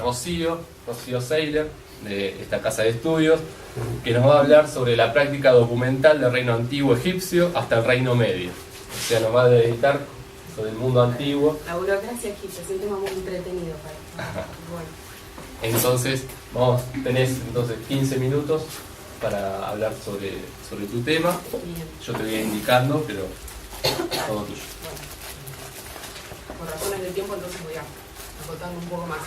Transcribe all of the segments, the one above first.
Rocío Seiler, de esta casa de estudios, que nos va a hablar sobre la práctica documental del reino antiguo egipcio hasta el reino medio. O sea, nos va a dedicar sobre el mundo antiguo. La burocracia egipcia es un tema muy entretenido para bueno. Entonces, tenés entonces 15 minutos para hablar sobre tu tema. Bien. Yo te voy a ir indicando, pero todo tuyo. Bueno, por razones de tiempo entonces voy a acotarme un poco más.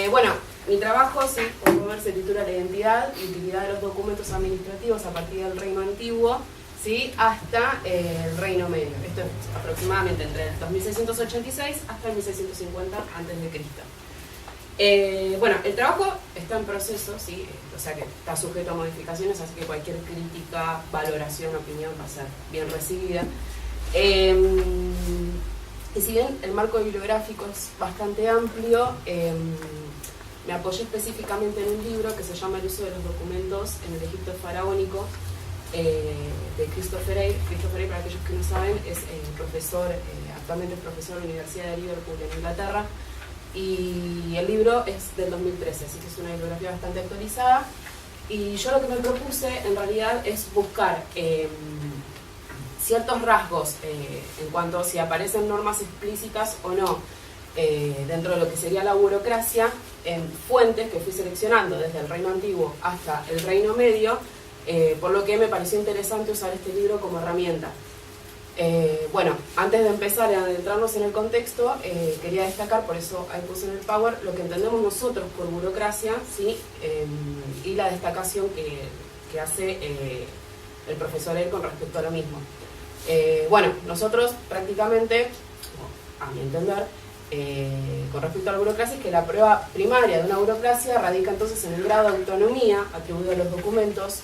Bueno, mi trabajo, sí, como ver, se titula La identidad y utilidad de los documentos administrativos a partir del reino antiguo, ¿sí?, hasta el reino medio. Esto es aproximadamente entre el 2686 hasta el 1650 a.C. Bueno, el trabajo está en proceso, ¿sí? O sea que está sujeto a modificaciones, así que cualquier crítica, valoración, opinión va a ser bien recibida. Y si bien el marco bibliográfico es bastante amplio, me apoyé específicamente en un libro que se llama El uso de los documentos en el Egipto faraónico, de Christopher Eyre. Christopher Eyre, para aquellos que no saben, es profesor, actualmente es profesor de la Universidad de Liverpool en Inglaterra, y el libro es del 2013, así que es una bibliografía bastante actualizada. Y yo lo que me propuse en realidad es buscar ciertos rasgos en cuanto a si aparecen normas explícitas o no dentro de lo que sería la burocracia en fuentes que fui seleccionando desde el reino antiguo hasta el reino medio, por lo que me pareció interesante usar este libro como herramienta. Bueno, antes de empezar a adentrarnos en el contexto, quería destacar, por eso ahí puse en el Power, lo que entendemos nosotros por burocracia, ¿sí? Y la destacación que hace el profesor Eyre con respecto a lo mismo. Bueno, nosotros prácticamente, a mi entender, con respecto a la burocracia, es que la prueba primaria de una burocracia radica entonces en el grado de autonomía atribuido a los documentos,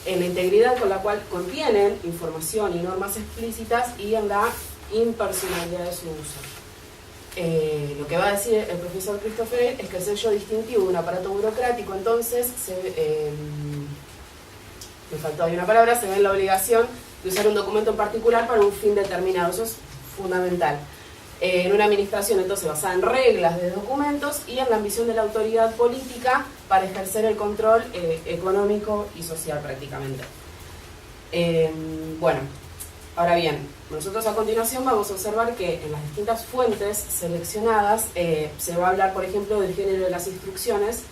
en la integridad con la cual contienen información y normas explícitas y en la impersonalidad de su uso. Lo que va a decir el profesor Christopher Eyre es que el sello distintivo de un aparato burocrático entonces me faltó ahí una palabra, se ve en la obligación de usar un documento en particular para un fin determinado. Eso es fundamental. En una administración entonces basada en reglas de documentos y en la ambición de la autoridad política para ejercer el control económico y social prácticamente. Bueno, ahora bien, nosotros a continuación vamos a observar que en las distintas fuentes seleccionadas se va a hablar, por ejemplo, del género de las instrucciones,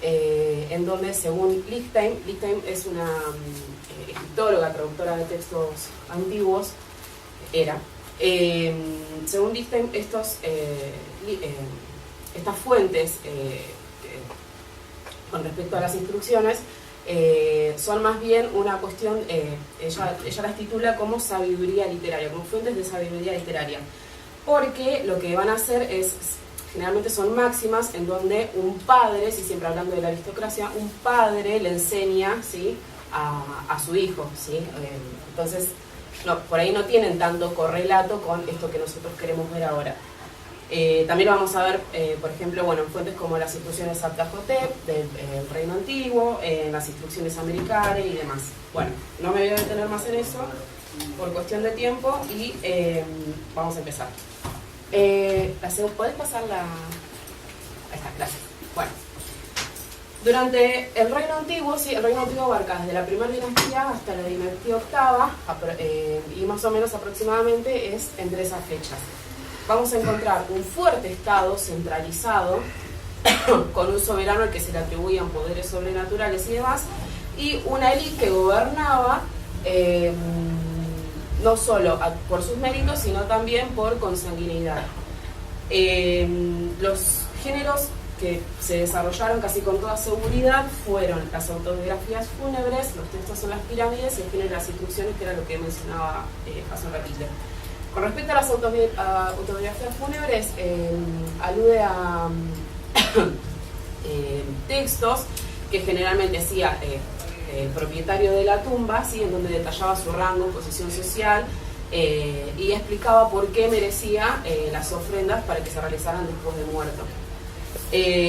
en donde según Lichtheim es una egiptóloga, traductora de textos antiguos, según Lichtheim estas fuentes con respecto a las instrucciones son más bien una cuestión, ella las titula como sabiduría literaria, como fuentes de sabiduría literaria, porque lo que van a hacer es, generalmente son máximas en donde un padre, si siempre hablando de la aristocracia, un padre le enseña, ¿sí?, a su hijo, ¿sí? Entonces, no, por ahí no tienen tanto correlato con esto que nosotros queremos ver ahora. También lo vamos a ver, por ejemplo, bueno, en fuentes como las instrucciones Aptahotep del Reino Antiguo, en las instrucciones americanas y demás. Bueno, no me voy a detener más en eso por cuestión de tiempo y vamos a empezar. ¿Podés pasar la...? Ahí está, gracias. Bueno, durante el Reino Antiguo, sí, el Reino Antiguo abarca desde la primera dinastía hasta la dinastía octava, y más o menos aproximadamente es entre esas fechas. Vamos a encontrar un fuerte estado centralizado, con un soberano al que se le atribuían poderes sobrenaturales y demás, y una élite que gobernaba no solo por sus méritos, sino también por consanguinidad. Los géneros que se desarrollaron casi con toda seguridad fueron las autobiografías fúnebres, los textos en las pirámides y el género de las instrucciones, que era lo que mencionaba hace un ratito. Con respecto a las autobiografías fúnebres, alude a textos que generalmente hacía el propietario de la tumba, ¿sí?, en donde detallaba su rango, posición social, y explicaba por qué merecía las ofrendas para que se realizaran después de muerto.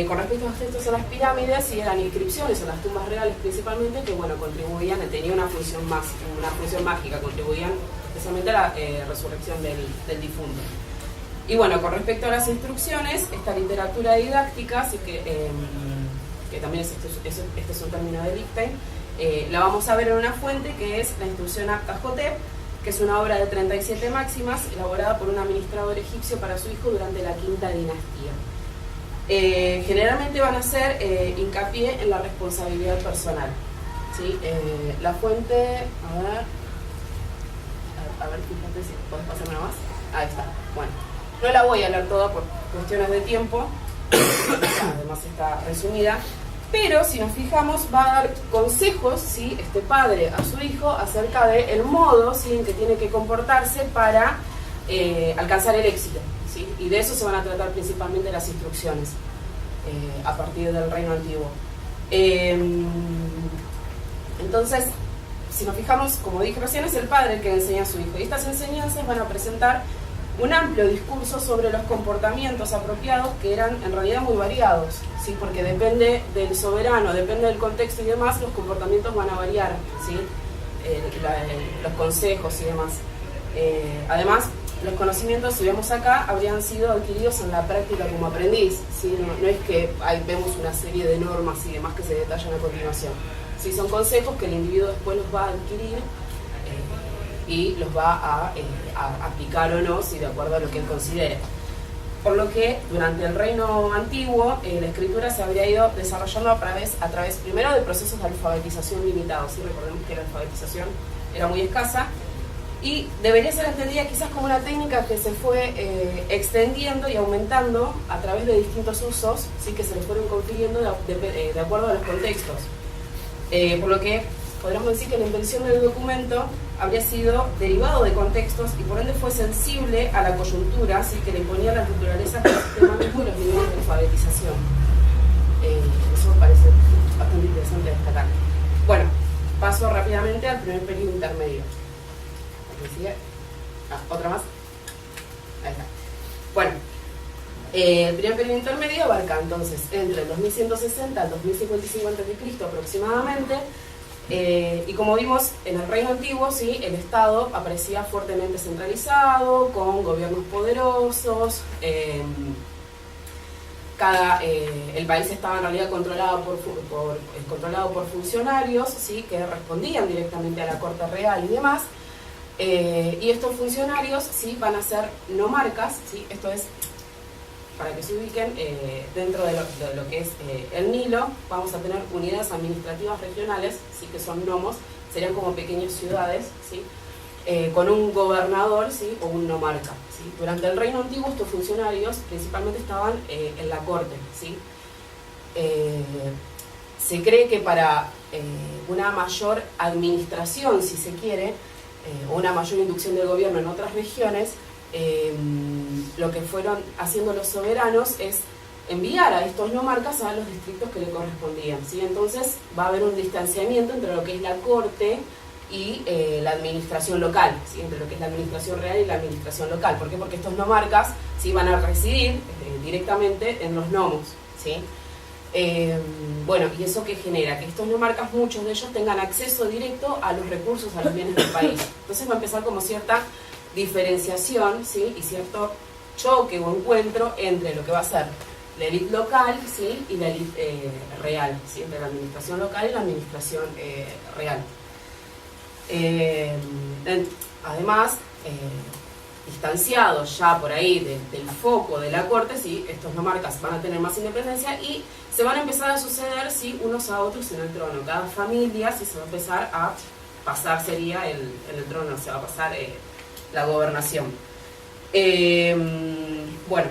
Con respecto a los textos en las pirámides, sí, eran inscripciones en las tumbas reales principalmente, que bueno, contribuían, tenían una función mágica, contribuían especialmente a la resurrección del difunto. Y bueno, con respecto a las instrucciones, esta literatura didáctica, así que también este es un término de Lichtenstein, la vamos a ver en una fuente que es la instrucción Acta Jotep, que es una obra de 37 máximas elaborada por un administrador egipcio para su hijo durante la quinta dinastía. Generalmente van a hacer hincapié en la responsabilidad personal, ¿sí? La fuente, a ver, fíjate si podés pasarme más. Ahí está. Bueno, no la voy a leer toda por cuestiones de tiempo, además está resumida, pero si nos fijamos va a dar consejos, ¿sí?, este padre a su hijo acerca del modo, ¿sí?, en que tiene que comportarse para alcanzar el éxito, ¿sí? Y de eso se van a tratar principalmente las instrucciones a partir del Reino Antiguo. Entonces, si nos fijamos, como dije recién, es el padre el que enseña a su hijo, y estas enseñanzas van a presentar un amplio discurso sobre los comportamientos apropiados, que eran en realidad muy variados, ¿sí? Porque depende del soberano, depende del contexto y demás, los comportamientos van a variar, ¿sí? Los consejos y demás. Además, los conocimientos, si vemos acá, habrían sido adquiridos en la práctica como aprendiz, ¿sí? No es que ahí vemos una serie de normas y demás que se detallan a continuación. Sí, son consejos que el individuo después los va a adquirir y los va a aplicar o no, si de acuerdo a lo que él considere. Por lo que durante el Reino Antiguo la escritura se habría ido desarrollando a través primero de procesos de alfabetización limitados, ¿sí? Recordemos que la alfabetización era muy escasa y debería ser entendida quizás como una técnica que se fue extendiendo y aumentando a través de distintos usos, ¿sí?, que se le fueron confiriendo de acuerdo a los contextos. Por lo que podríamos decir que la invención del documento habría sido derivado de contextos y por ende fue sensible a la coyuntura, ¿sí?, que le imponía las naturalezas del sistema mismo y los niveles de alfabetización. Eso me parece bastante interesante destacar. Bueno, paso rápidamente al primer periodo intermedio. ¿Sigue? ¿Otra más? Ahí está. Bueno, el primer periodo intermedio abarca entonces entre el 2160 al 2055 a.C. aproximadamente. Y como vimos en el Reino Antiguo, ¿sí?, el Estado aparecía fuertemente centralizado, con gobiernos poderosos, el país estaba en realidad controlado por funcionarios, ¿sí?, que respondían directamente a la corte real y demás, y estos funcionarios, ¿sí?, van a ser nomarcas, ¿sí? Esto es, para que se ubiquen, dentro de lo que es el Nilo, vamos a tener unidades administrativas regionales, ¿sí?, que son nomos, serían como pequeñas ciudades, ¿sí?, con un gobernador, ¿sí?, o un nomarca, ¿sí? Durante el Reino Antiguo estos funcionarios principalmente estaban en la corte, ¿sí? Se cree que para una mayor administración, si se quiere, o una mayor inducción del gobierno en otras regiones, lo que fueron haciendo los soberanos es enviar a estos nomarcas a los distritos que le correspondían, ¿sí? Entonces va a haber un distanciamiento entre lo que es la corte y la administración local, ¿sí?, entre lo que es la administración real y la administración local. ¿Por qué? Porque estos nomarcas, ¿sí?, van a residir directamente en los nomos, ¿sí? Bueno, ¿y eso qué genera? Que estos nomarcas, muchos de ellos, tengan acceso directo a los recursos, a los bienes del país. Entonces va a empezar como cierta diferenciación, ¿sí?, y cierto choque o encuentro entre lo que va a ser la élite local, ¿sí?, y la élite real, ¿sí?, entre la administración local y la administración real. Además, distanciados ya por ahí del foco de la corte, ¿sí?, estos nomarcas van a tener más independencia y se van a empezar a suceder, ¿sí?, unos a otros en el trono. Cada familia, ¿sí?, se va a empezar a pasar, sería el trono, se va a pasar la gobernación. Bueno,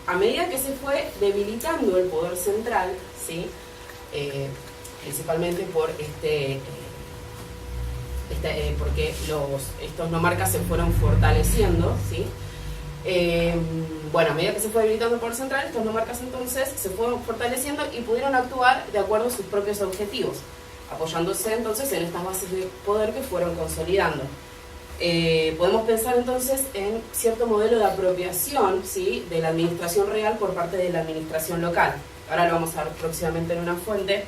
a medida que se fue debilitando el poder central, ¿sí?, principalmente por porque estos nomarcas se fueron fortaleciendo, ¿sí? Bueno, a medida que se fue debilitando el poder central, estos nomarcas entonces se fueron fortaleciendo y pudieron actuar de acuerdo a sus propios objetivos, apoyándose entonces en estas bases de poder que fueron consolidando. Podemos pensar entonces en cierto modelo de apropiación, ¿sí?, de la administración real por parte de la administración local. Ahora lo vamos a ver próximamente en una fuente,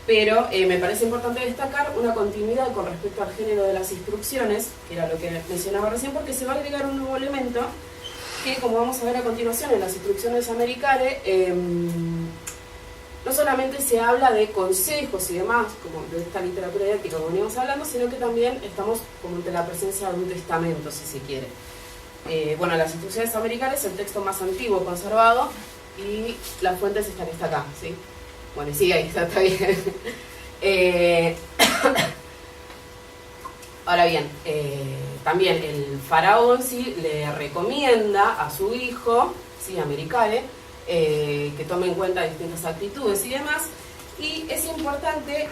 pero me parece importante destacar una continuidad con respecto al género de las instrucciones, que era lo que mencionaba recién, porque se va a agregar un nuevo elemento que, como vamos a ver a continuación en las instrucciones americanas, no solamente se habla de consejos y demás, como de esta literatura didáctica como veníamos hablando, sino que también estamos como ante la presencia de un testamento, si se quiere. Bueno, las instrucciones americanas es el texto más antiguo conservado y las fuentes están acá, ¿sí? Bueno, sí, ahí está bien. Ahora bien, también el faraón sí le recomienda a su hijo, ¿sí? Americale, que tome en cuenta distintas actitudes y demás, y es importante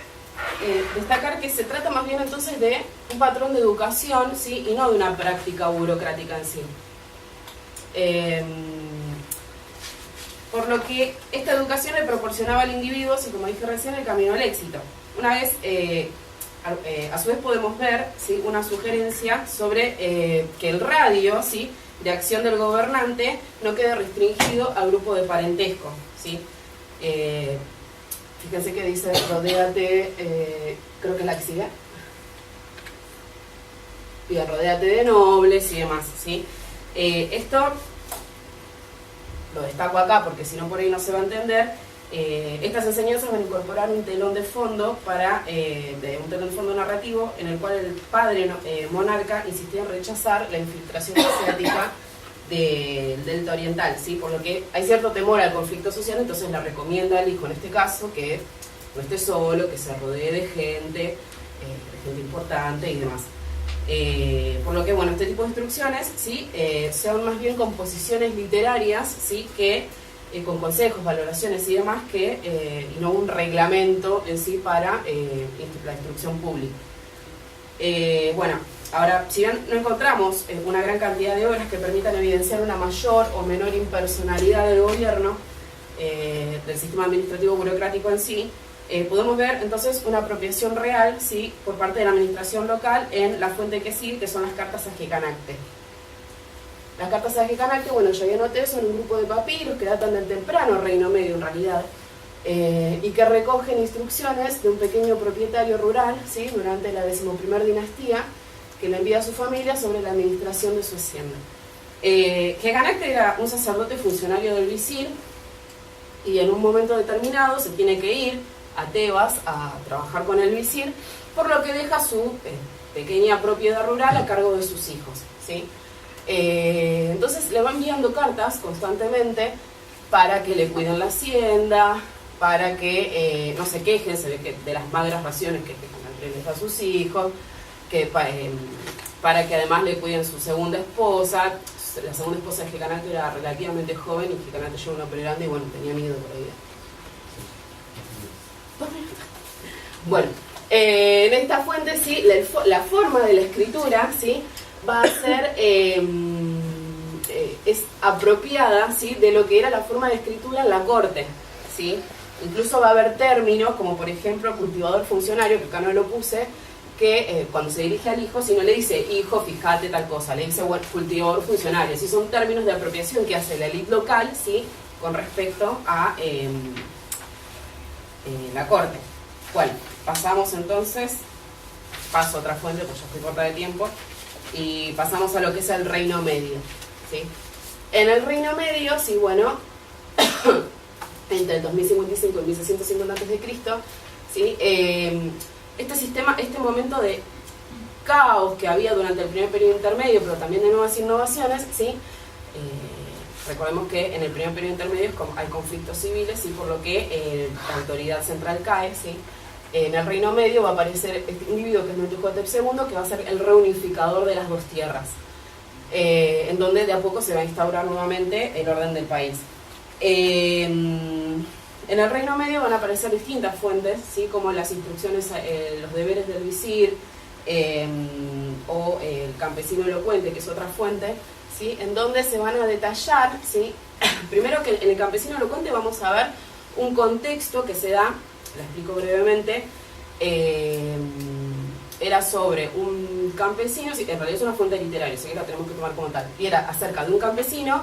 destacar que se trata más bien entonces de un patrón de educación, ¿sí? Y no de una práctica burocrática en sí. Por lo que esta educación le proporcionaba al individuo, sí, como dije recién, el camino al éxito. Una vez, a su vez podemos ver, ¿sí? Una sugerencia sobre que el radio, ¿sí? De acción del gobernante no quede restringido al grupo de parentesco, ¿sí? Fíjense que dice, rodéate, creo que es la que sigue. Bien, rodéate de nobles y demás, ¿sí? Esto lo destaco acá porque si no por ahí no se va a entender. Estas enseñanzas van a incorporar un telón de fondo un telón de fondo narrativo en el cual el padre monarca insistía en rechazar la infiltración asiática del delta oriental, ¿sí? Por lo que hay cierto temor al conflicto social, entonces le recomienda al hijo en este caso que no esté solo, que se rodee de gente importante y demás. Por lo que, bueno, este tipo de instrucciones, ¿sí? Son más bien composiciones literarias, ¿sí? Que con consejos, valoraciones y demás, y no un reglamento en sí para la instrucción pública. Bueno, ahora, si bien no encontramos una gran cantidad de obras que permitan evidenciar una mayor o menor impersonalidad del gobierno, del sistema administrativo burocrático en sí, podemos ver entonces una apropiación real, ¿sí? Por parte de la administración local en la fuente que sí, que son las cartas Ajecanacte. Las cartas Ajecanacte, bueno, ya ya noté, son un grupo de papiros que datan del temprano Reino Medio en realidad, y que recogen instrucciones de un pequeño propietario rural, ¿sí? Durante la 11ª dinastía, que le envía a su familia sobre la administración de su hacienda. Ajecanacte era un sacerdote funcionario del visir, y en un momento determinado se tiene que ir a Tebas a trabajar con el visir, por lo que deja su pequeña propiedad rural a cargo de sus hijos, ¿sí? Entonces le va enviando cartas constantemente para que le cuiden la hacienda, para que no se quejen, se ve que de las magras raciones que les da a sus hijos, que para que además le cuiden su segunda esposa. La segunda esposa de Ajecanacte era relativamente joven y Ajecanacte llevó una pelo grande y bueno, tenía miedo por ahí. Bueno, en esta fuente sí, la forma de la escritura, ¿sí? Va a ser es apropiada, ¿sí? De lo que era la forma de escritura en la corte, ¿sí? Incluso va a haber términos como por ejemplo cultivador funcionario, que acá no lo puse, que cuando se dirige al hijo, si no le dice hijo, fíjate tal cosa, le dice bueno, cultivador funcionario. Sí, son términos de apropiación que hace la élite local, ¿sí? Con respecto a la corte. Bueno, pasamos entonces, paso a otra fuente, pues ya estoy corta de tiempo, y pasamos a lo que es el Reino Medio, ¿sí? En el Reino Medio, sí, bueno, entre el 2055 y 1650 a.C., ¿sí? Este momento de caos que había durante el primer periodo intermedio, pero también de nuevas innovaciones, ¿sí? Recordemos que en el primer periodo intermedio hay conflictos civiles, ¿sí? Por lo que la autoridad central cae, ¿sí? En el Reino Medio va a aparecer este individuo que es Mentuhotep II, que va a ser el reunificador de las dos tierras, en donde de a poco se va a instaurar nuevamente el orden del país. En el Reino Medio van a aparecer distintas fuentes, ¿sí? Como las instrucciones, los deberes del visir, o el campesino elocuente, que es otra fuente, ¿sí? En donde se van a detallar, ¿sí? Primero que en el campesino elocuente vamos a ver un contexto que se da, la explico brevemente, era sobre un campesino, en realidad es una fuente literaria, así que la tenemos que tomar como tal, y era acerca de un campesino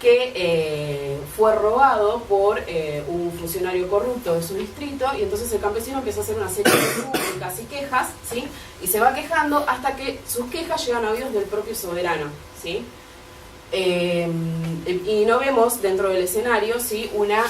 que fue robado por un funcionario corrupto de su distrito, y entonces el campesino empieza a hacer una serie de súplicas y quejas, ¿sí? Y se va quejando hasta que sus quejas llegan a oídos del propio soberano, ¿sí? Y no vemos dentro del escenario, ¿sí?, una